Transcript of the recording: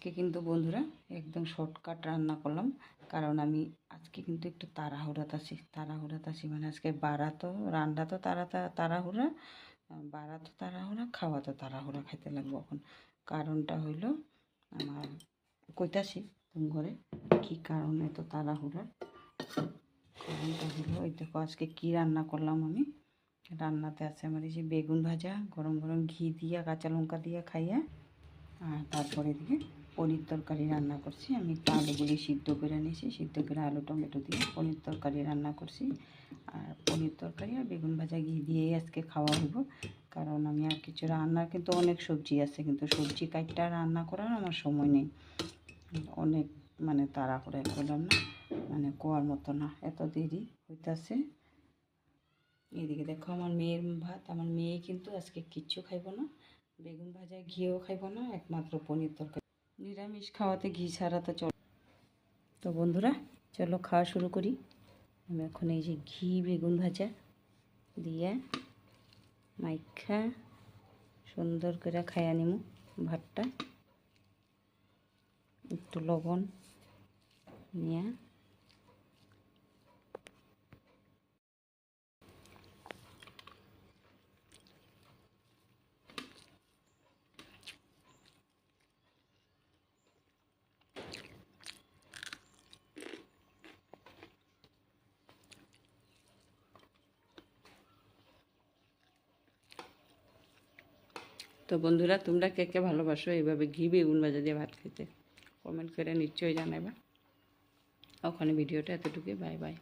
আজকে কিন্তু বন্ধুরা একদম শর্টকাট রান্না করলাম, কারণ আমি আজকে কিন্তু একটু তাড়াহুড়াত আছি মানে আজকে বাড়া তো রান্না তো তাড়াহুড়া, বাড়া তো তাড়াহুড়া, খাওয়া তো তাড়াহুড়া, খাইতে লাগবো এখন। কারণটা হইল আমার কইতাছি তুমি ঘরে কী কারণে তো তাড়াহুড়া। কারণটা হইলো ওই দেখো আজকে কী রান্না করলাম আমি। রান্নাতে আছে আমার এই যে বেগুন ভাজা, গরম গরম ঘি দিয়া কাঁচা লঙ্কা দিয়া খাইয়া, আর তারপরে দিকে পনির তরকারি রান্না করছি। আমি একটু আলুগুলি সিদ্ধ করে নিয়েছি, সিদ্ধ করে আলু টমেটো দিয়ে পনির তরকারি রান্না করছি। আর পনির তরকারি আর বেগুন ভাজা ঘি দিয়েই আজকে খাওয়া হইব, কারণ আমি আর কিছু রান্নার কিন্তু অনেক সবজি আছে, কিন্তু সবজি কাটটা রান্না করার আমার সময় নেই। অনেক মানে তাড়াহুড়া করলাম না, মানে কোয়ার মতো না, এত দেরি হইতাছে। এদিকে দেখো আমার মেয়ের ভাত, আমার মেয়ে কিন্তু আজকে কিচ্ছু খাইব না, বেগুন ভাজা ঘিও খাইব না, একমাত্র পনির তরকারি। নিরামিষ খাওয়াতে ঘি ছাড়া তো চল। তো বন্ধুরা চলো খাওয়া শুরু করি। আমি এখন এই যে ঘি বেগুন ভাজা দিয়ে মাইখা সুন্দর করে খাইয়া নিমু ভাতটা, একটু লবণ নিয়ে। তো বন্ধুরা তোমরা কে কে ভালোবাসো এইভাবে ঘি বেগুন ভাজা দিয়ে ভাত খেতে, কমেন্ট করে নিশ্চয়ই জানাবা। ওখানে ভিডিওটা এতটুকুই, বাই বাই।